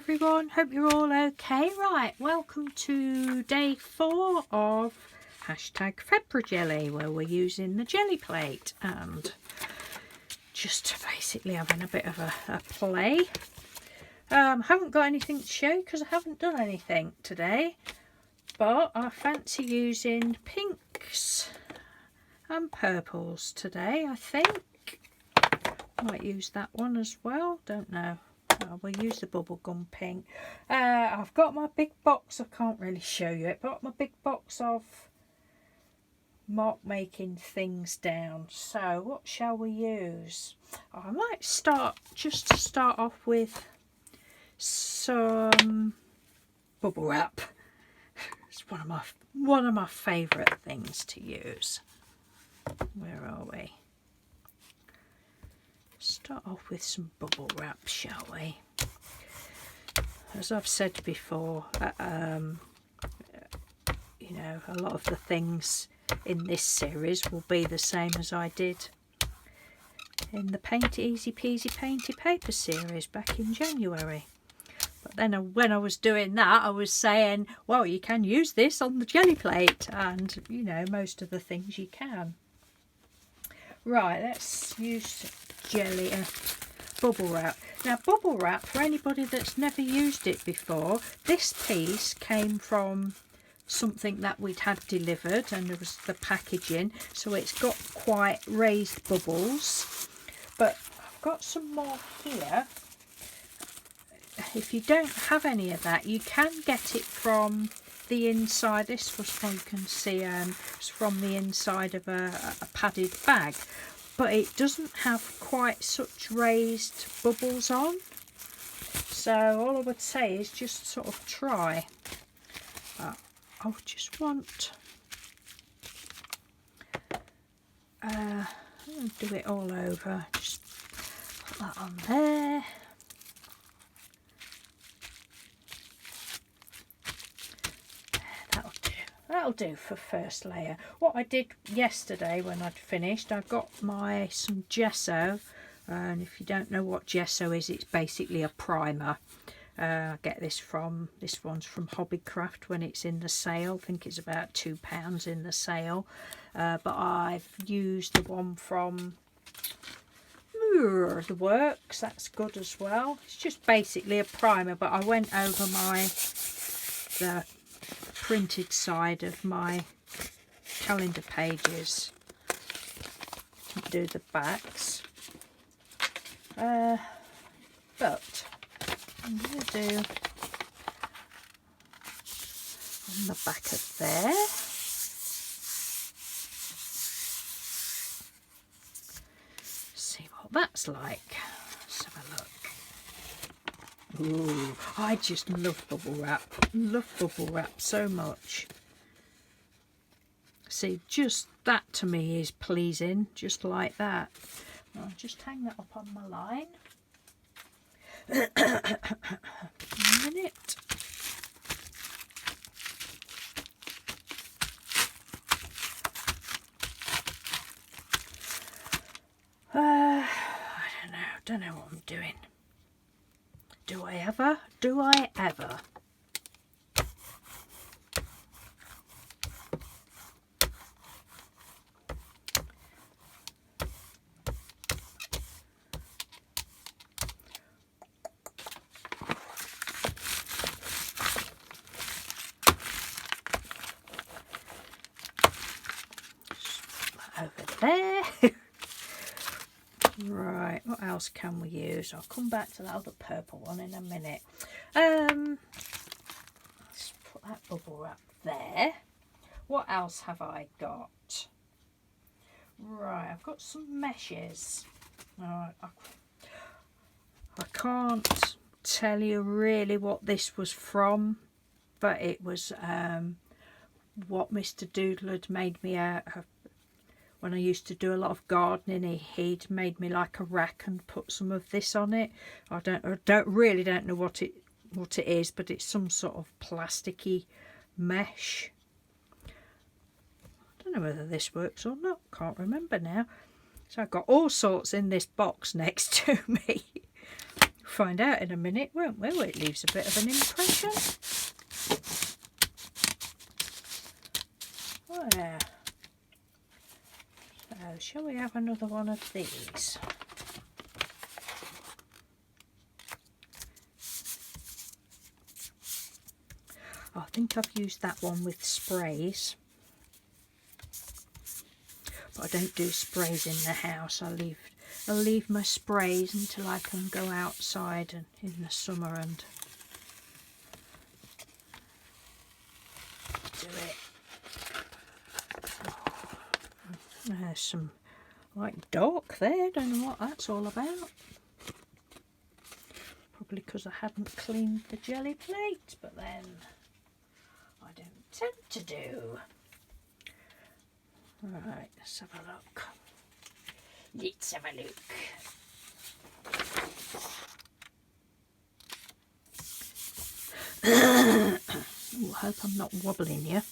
everyone, hope you're all okay. Right, welcome to day 4 of #February, where we're using the Gelli Plate and just basically having a bit of a play. Haven't got anything to show because I haven't done anything today, but I fancy using pinks and purples today. I think might use that one as well, don't know. We'll use the bubblegum pink. I've got my big box, I can't really show you it, but my big box of mark making things down. So what shall we use? I might start off with some bubble wrap. It's one of my favourite things to use. Where are we? Start off with some bubble wrap, shall we? As I've said before, you know, a lot of the things in this series will be the same as I did in the Painty Easy Peasy Painty Paper series back in January. But then when I was doing that, I was saying, well, you can use this on the Gelli Plate, and you know, most of the things you can. Right, let's use bubble wrap. Now, bubble wrap, for anybody that's never used it before, this piece came from something that we'd had delivered, and there was the packaging, so it's got quite raised bubbles. But I've got some more here. If you don't have any of that, you can get it from the inside. This was, you can see, it's from the inside of a padded bag, but it doesn't have quite such raised bubbles on. So all I would say is just sort of try. I just want I'm going to do it all over. Just put that on there. That'll do for first layer. What I did yesterday when I'd finished, I got some gesso, and if you don't know what gesso is, it's basically a primer. I get this one's from Hobbycraft when it's in the sale. I think it's about £2 in the sale, but I've used the one from the Works. That's good as well. It's just basically a primer, but I went over the printed side of my calendar pages to do the backs, but I'm going to do on the back of there. See what that's like. Let's have a look. Ooh, I just love bubble wrap. Love bubble wrap so much. See, just that to me is pleasing, just like that. I'll just hang that up on my line. A minute. I don't know what I'm doing. Do I ever? Do I ever? Over there. Right, what else can we use? I'll come back to that other purple one in a minute. Let's put that bubble wrap there. What else have I got? Right, I've got some meshes. Right, I can't tell you really what this was from, but it was what Mr. Doodle had made me when I used to do a lot of gardening. He'd made me like a rack and put some of this on it. I really don't know what it is, but it's some sort of plasticky mesh. I don't know whether this works or not, can't remember now. So I've got all sorts in this box next to me. Find out in a minute, won't we? Well, it leaves a bit of an impression. There. So, shall we have another one of these? I think I've used that one with sprays, but I don't do sprays in the house. I'll leave my sprays until I can go outside and in the summer and do it. There's some like dark there, don't know what that's all about. Probably because I hadn't cleaned the Gelli plate, but then I don't tend to do. Right, let's have a look. Let's have a look. Ooh, I hope I'm not wobbling you.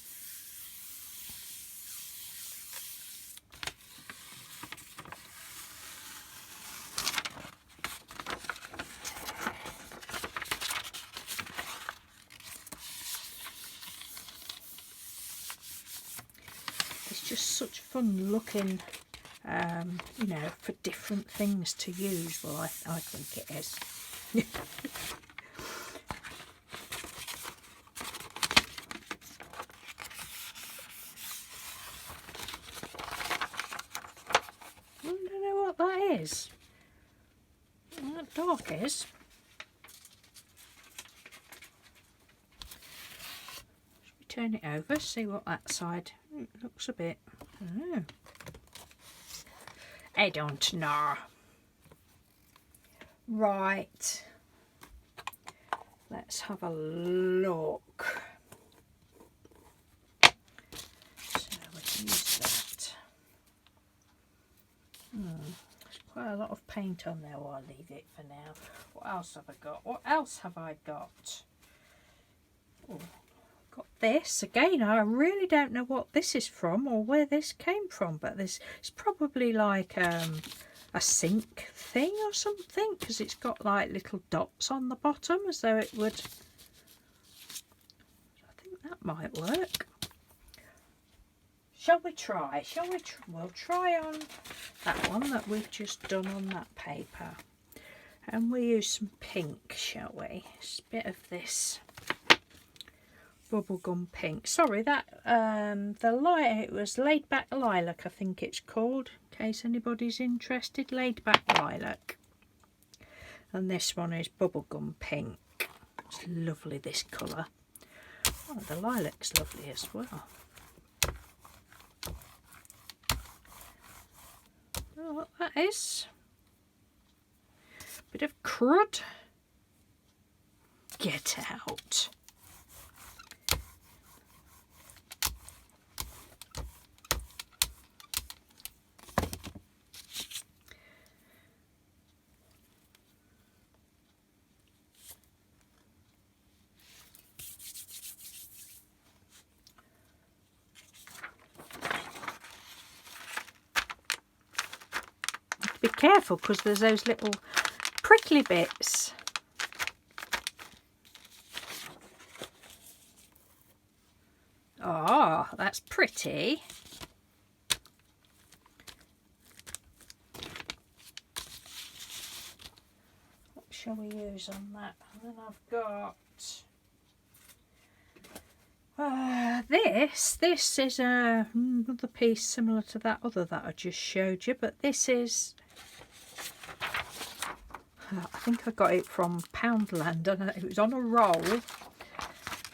Just such fun looking, you know, for different things to use. Well, I think it is. I don't know what that is. Well, that dark is. Turn it over, see what that side looks a bit. Oh. I don't know. Right, let's have a look. So we can use that. There's quite a lot of paint on there. Well, I'll leave it for now. What else have I got? What else have I got? Oh. Got this again. I really don't know what this is from or where this came from, but this is probably like a sink thing or something, because it's got like little dots on the bottom as though it would. I think that might work. Shall we try? We'll try on that one that we've just done on that paper, and we'll use some pink, shall we? Just a bit of this bubblegum pink. Sorry, that it was laid back lilac, I think it's called, in case anybody's interested. Laid back lilac, and this one is bubblegum pink. It's lovely, this colour. Oh, the lilac's lovely as well. Oh, what that is? Bit of crud. Get out. Be careful because there's those little prickly bits. Oh, that's pretty. What shall we use on that? And then I've got this is another piece similar to that other that I just showed you, but this is, I think I got it from Poundland, and it was on a roll, and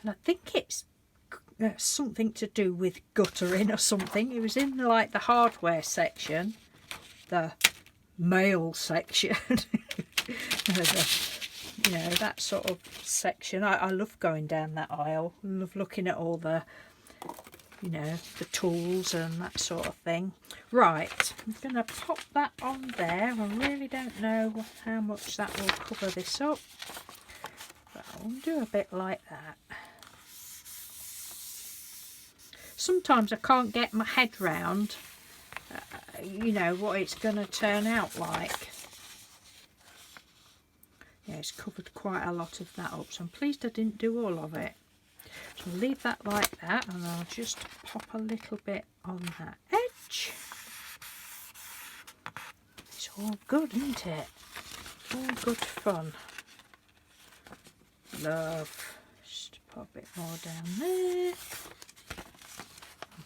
I think it's something to do with guttering or something. It was in like the hardware section, the mail section, you know, that sort of section. I love going down that aisle. I love looking at all the, you know, the tools and that sort of thing. Right, I'm going to pop that on there. I really don't know how much that will cover this up, but I'll do a bit like that. Sometimes I can't get my head round, you know, what it's going to turn out like. You Yeah, it's covered quite a lot of that up, so I'm pleased I didn't do all of it. So I'll leave that like that, and I'll just pop a little bit on that edge. It's all good, isn't it? All good fun. Love. Just pop a bit more down there.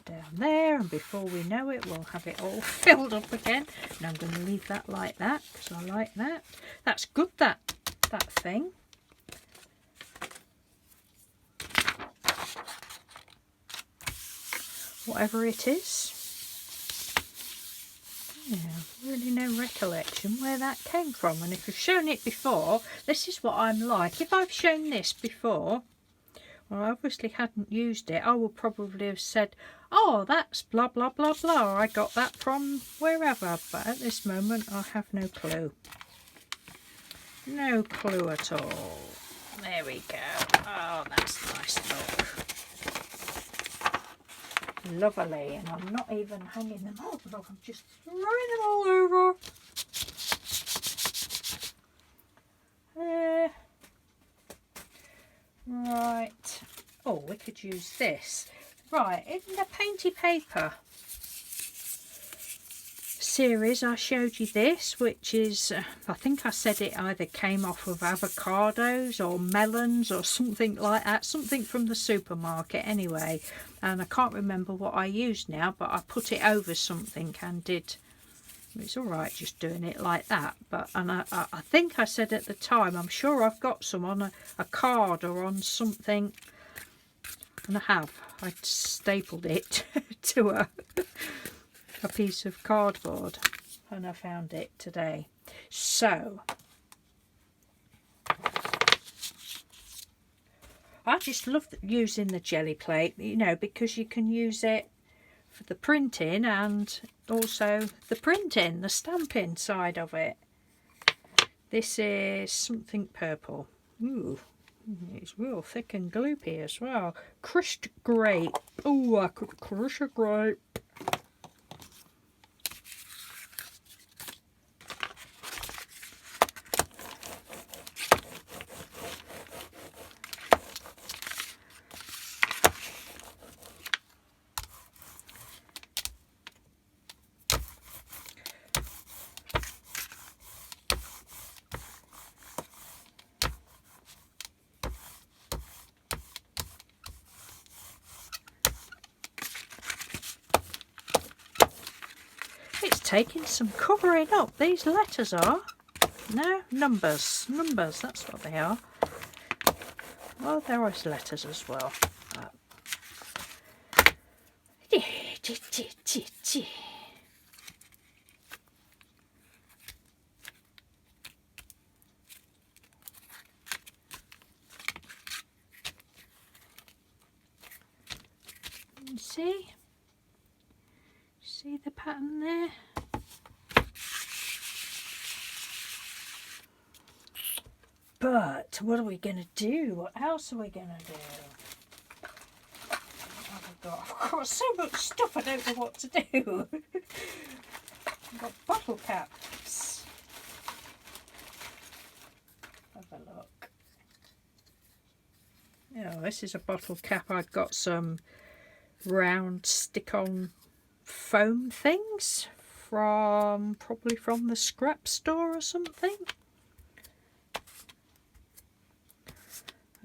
Down there, and before we know it we'll have it all filled up again. And I'm going to leave that like that because I like that. That's good, that thing. Whatever it is. Yeah, really no recollection where that came from, and if I've shown it before, this is what I'm like. If I've shown this before, well, I obviously hadn't used it, I would probably have said, oh, that's blah blah blah blah, I got that from wherever, but at this moment I have no clue. No clue at all. There we go. Oh, that's nice look. Lovely, and I'm not even hanging them up, look, I'm just throwing them all over. Right. Oh, we could use this. Right, in the painty paper series I showed you this, which is, I think I said it either came off of avocados or melons or something like that, something from the supermarket anyway, and I can't remember what I used now, but I put it over something and did. It's alright just doing it like that, but and I think I said at the time, I'm sure I've got some on a card or on something, and I have. I stapled it to a piece of cardboard, and I found it today. So I just love using the Gelli Plate, you know, because you can use it for the printing and also the printing, the stamping side of it. This is something purple. Ooh, it's real thick and gloopy as well. Crushed grape. Oh, I could crush a grape. It's taking some covering up, these letters are. No, numbers, that's what they are. Well, there are letters as well. See the pattern there? But what are we going to do? What else are we going to do? I've got so much stuff, I don't know what to do. I've got bottle caps. Have a look. Oh, this is a bottle cap. I've got some round stick-on foam things probably from the scrap store or something.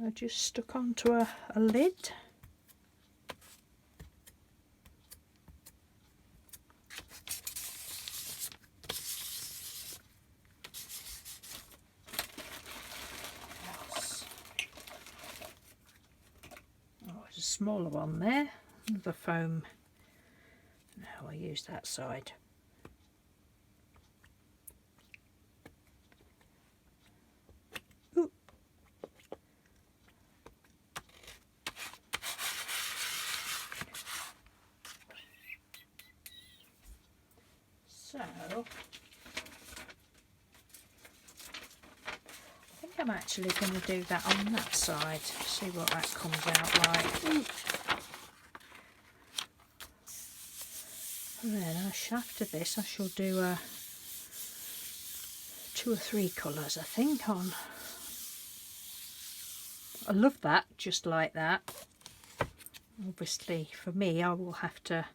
I just stuck onto a lid. Oh, there's a smaller one there. The foam. Now I'll use that side. Ooh. So I think I'm actually going to do that on that side. See what that comes out like. Ooh. And then after this I shall do 2 or 3 colours I think on I love that, just like that. Obviously for me I will have to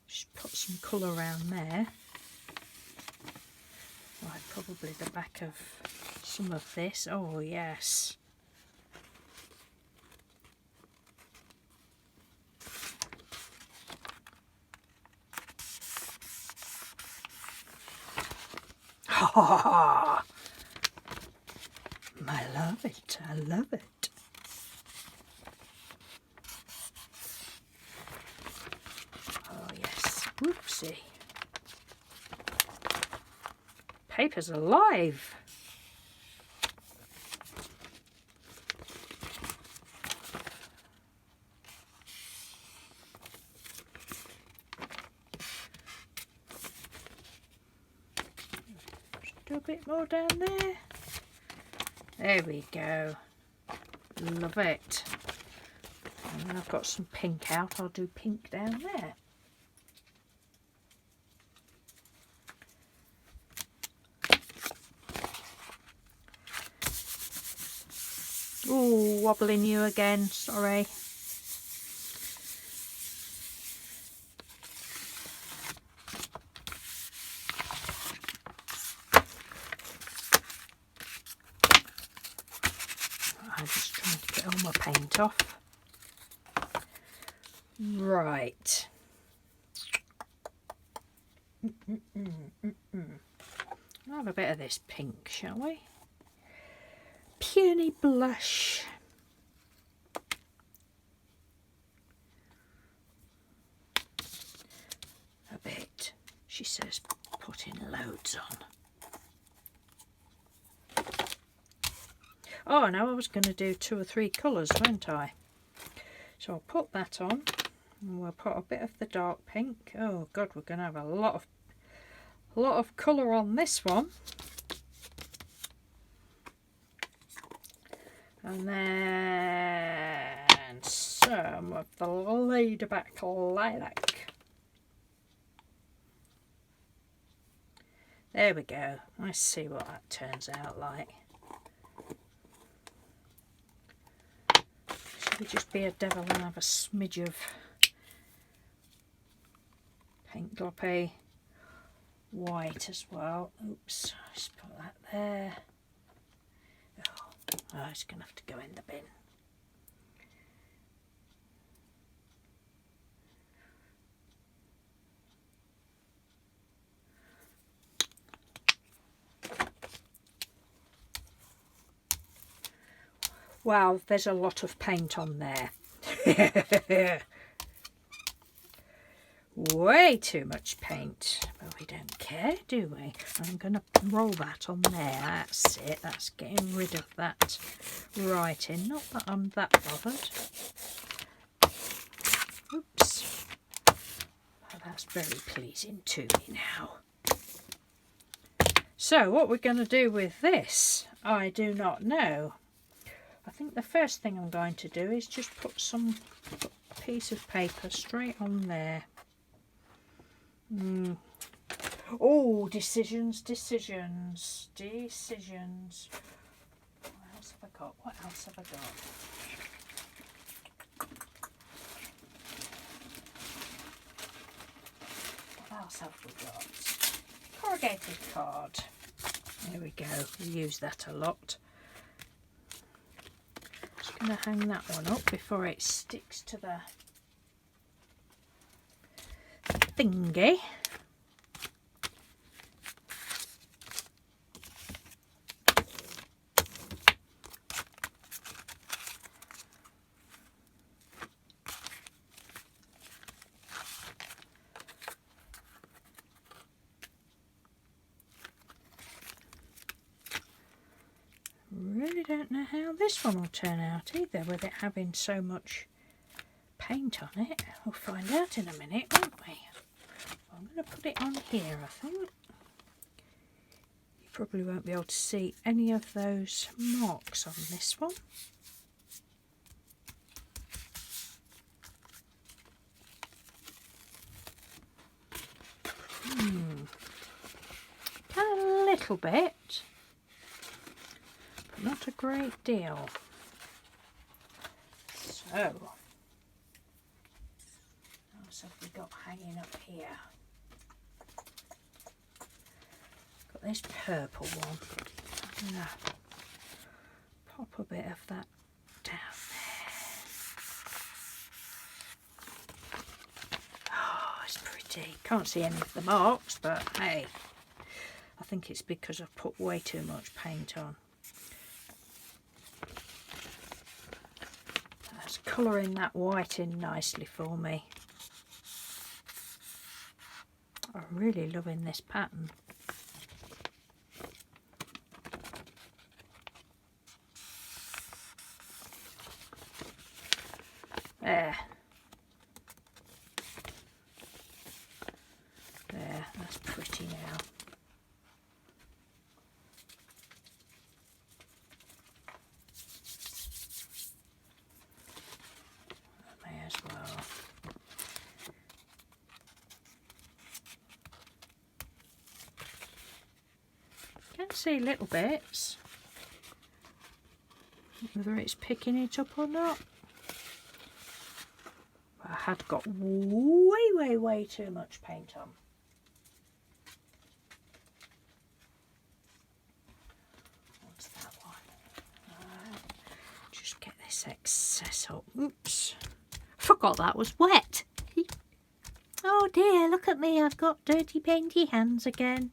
just put some colour around there. Right, probably the back of some of this. Oh yes. I love it, I love it. Oh yes, whoopsie. Paper's alive. Just do a bit more down there. There we go. Love it. And then I've got some pink out. I'll do pink down there. Oh, wobbling you again. Sorry. I'm just trying to get all my paint off. Right. I'll have a bit of this pink, shall we? Peony blush. A bit. She says putting loads on. Oh no, I was going to do 2 or 3 colours, weren't I? So I'll put that on, and we'll put a bit of the dark pink. Oh god, we're going to have a lot of colour on this one. And then some of the laid-back lilac. There we go. Let's see what that turns out like. Should we just be a devil and have a smidge of paint gloppy white as well? Oops, just put that there. Oh, it's going to have to go in the bin. Wow, there's a lot of paint on there. Way too much paint, but we don't care, do we? I'm going to roll that on there. That's it. That's getting rid of that writing. Not that I'm that bothered. Oops. Well, that's very pleasing to me now. So what we're going to do with this, I do not know. I think the first thing I'm going to do is just put some piece of paper straight on there. Oh, decisions. What else have I got? What else have I got? What else have we got? Corrugated card. There we go. We use that a lot. Just going to hang that one up before it sticks to the thingy. Really don't know how this one will turn out either, with it having so much paint on it. We'll find out in a minute, won't we? I'm going to put it on here, I think. You probably won't be able to see any of those marks on this one. A little bit, but not a great deal. what else have we got hanging up here? Got this purple one. I'm gonna pop a bit of that down there. Oh, it's pretty. Can't see any of the marks, but hey, I think it's because I've put way too much paint on. That's colouring that white in nicely for me. I'm really loving this pattern. There. There, that's pretty now. I may as well. You can see little bits, whether it's picking it up or not. I had got way too much paint on. What's that one? Just get this excess up. Oops. Forgot that was wet. Oh dear, look at me. I've got dirty painty hands again.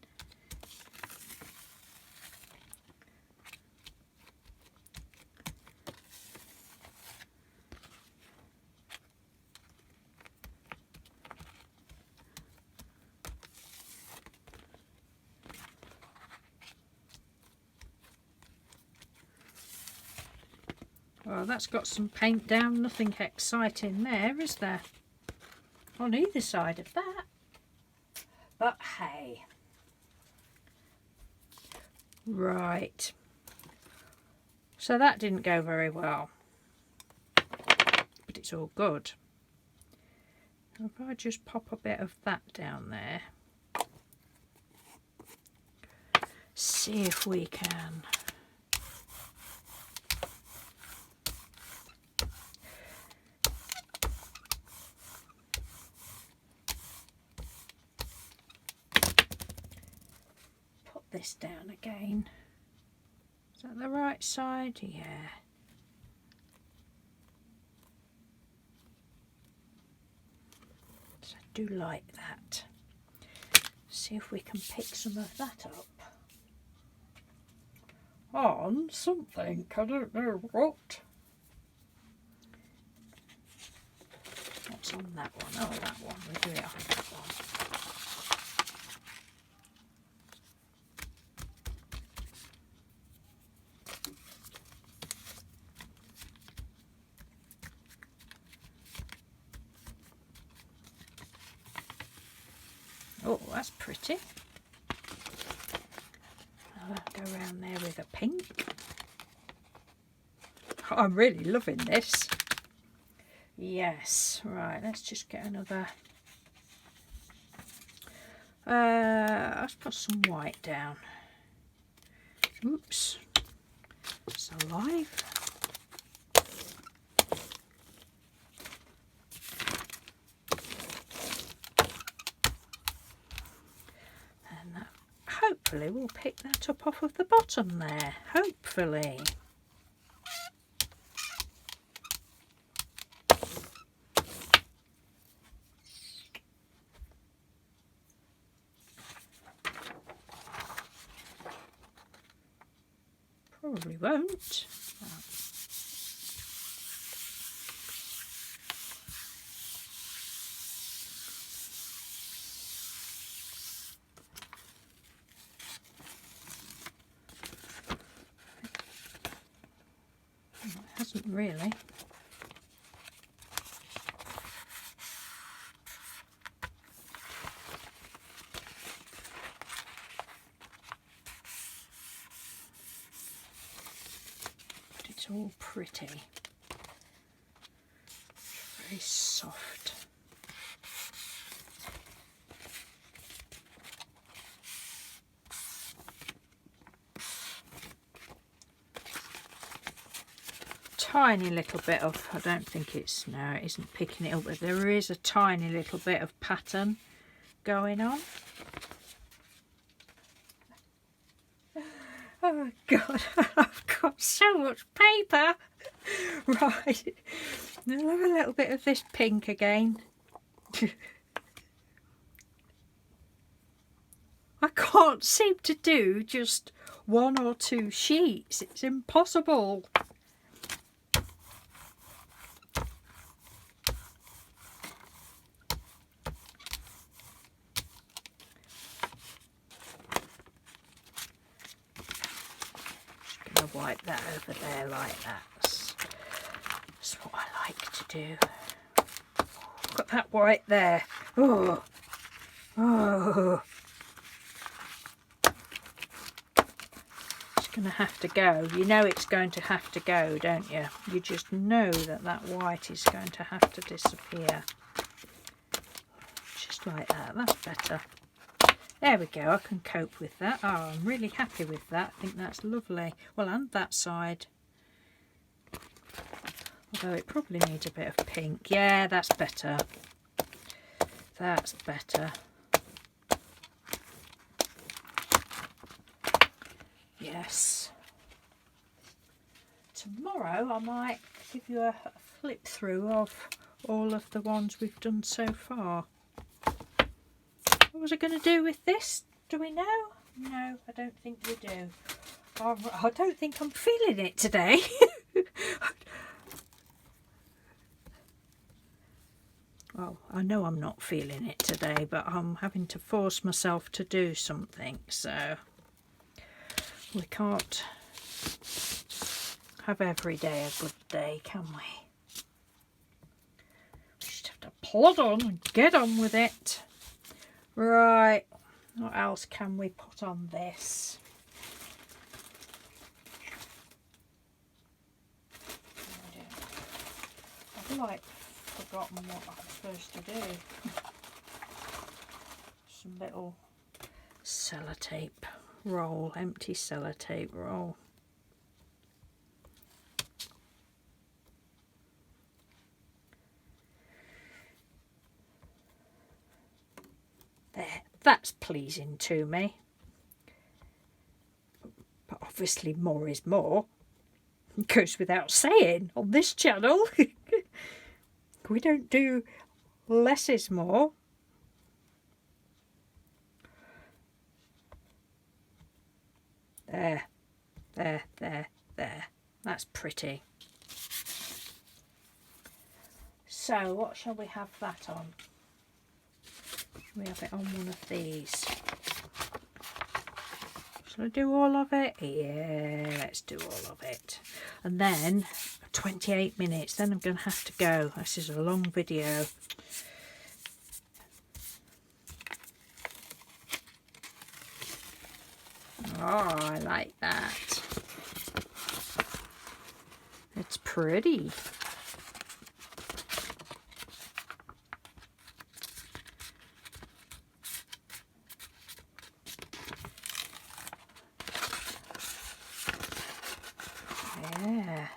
Well, that's got some paint down, nothing exciting there, is there? On either side of that. But hey. Right. So that didn't go very well. But it's all good. If I just pop a bit of that down there. See if we can. This down again. Is that the right side? Yeah. So I do like that. See if we can pick some of that up. On something, I don't know what. What's on that one? Oh, that one. We'll do it on that one. Oh, that's pretty. I'll go around there with a pink. Oh, I'm really loving this. Yes, right, let's just get another. Let's put some white down. Oops, it's alive. Hopefully we'll pick that up off of the bottom there. Hopefully. Probably won't. Hasn't really. But it's all pretty. Very soft. tiny little bit of, I don't think it's, no, it isn't picking it up, but there is a tiny little bit of pattern going on. Oh God, I've got so much paper. Right, I'll have a little bit of this pink again. I can't seem to do just 1 or 2 sheets. It's impossible. Just going to wipe that over there like that. That's what I like to do. Got that white there. Oh, oh. It's going to have to go. You know it's going to have to go, don't you? You just know that that white is going to have to disappear. Just like that. That's better. There we go. I can cope with that. Oh, I'm really happy with that. I think that's lovely. Well, and that side. Although it probably needs a bit of pink. Yeah, that's better. That's better. Yes. Tomorrow I might give you a flip through of all of the ones we've done so far. What was I going to do with this? Do we know? No, I don't think we do. I don't think I'm feeling it today. Well, I know I'm not feeling it today, but I'm having to force myself to do something, so we can't have every day a good day, can we? We just have to plod on and get on with it. Right, what else can we put on this? I've like forgotten what I'm supposed to do. Some little sellotape roll, empty sellotape roll. There, that's pleasing to me. But obviously more is more. It goes without saying on this channel. We don't do less is more. There, there, there, there. That's pretty. So what shall we have that on? Shall we have it on one of these? Shall I do all of it? Yeah, let's do all of it. And then 28 minutes, then I'm going to have to go. This is a long video. Oh, I like that. It's pretty. Yeah,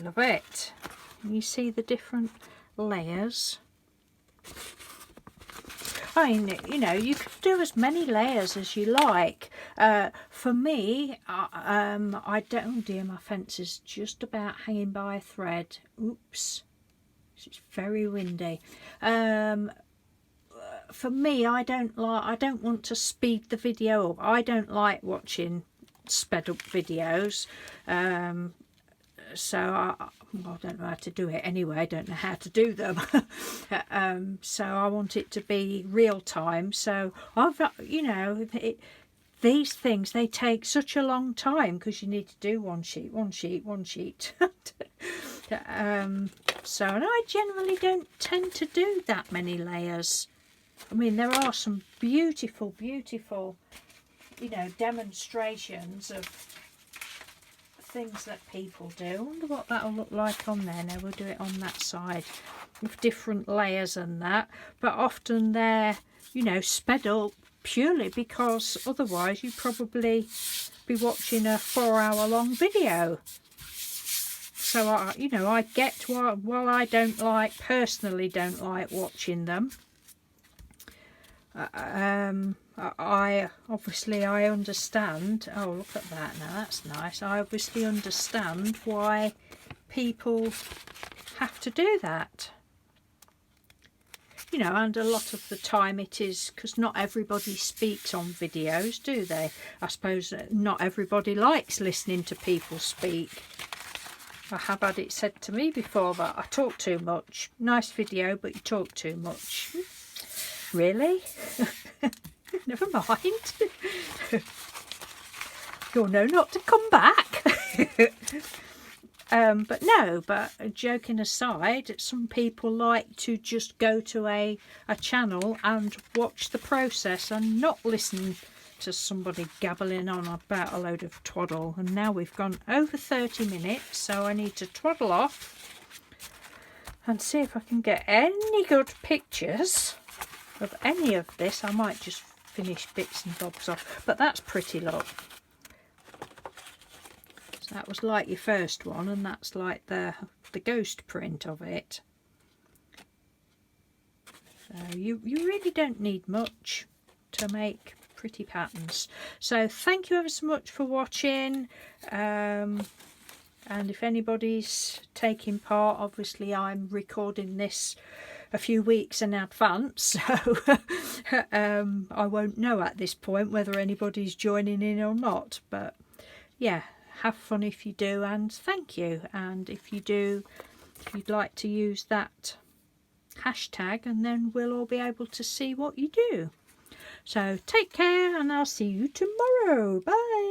love it. You see the different layers. I mean, you know, you can do as many layers as you like. For me, I don't, oh dear, my fence is just about hanging by a thread. Oops, it's very windy. For me, I don't want to speed the video up. I don't like watching sped up videos. So I don't know how to do it anyway. I don't know how to do them. So I want it to be real time. So I've, you know, these things, they take such a long time because you need to do one sheet. So, and I generally don't tend to do that many layers. I mean, there are some beautiful, beautiful, you know, demonstrations of things that people do. I wonder what that'll look like on there. Now we'll do it on that side with different layers and that, but often they're, you know, sped up purely because otherwise you'd probably be watching a 4-hour long video. So I get while I personally don't like watching them. I understand. Oh, look at that now, that's nice. I obviously understand why people have to do that. And a lot of the time it is because not everybody speaks on videos, do they? I suppose not everybody likes listening to people speak. I have had it said to me before that I talk too much. Nice video, but you talk too much. Really? Never mind. You'll know not to come back. But joking aside, some people like to just go to a channel and watch the process and not listen to somebody gabbling on about a load of twaddle. And now we've gone over 30 minutes, so I need to twaddle off and see if I can get any good pictures of any of this. I might just finish bits and bobs off, but that's pretty, look. So that was like your first one, and that's like the ghost print of it. So you really don't need much to make pretty patterns. So thank you ever so much for watching, and if anybody's taking part, obviously I'm recording this a few weeks in advance, so I won't know at this point whether anybody's joining in or not. But yeah, have fun if you do, and thank you. And if you do, if you'd like to use that hashtag, and then we'll all be able to see what you do. So take care, and I'll see you tomorrow. Bye.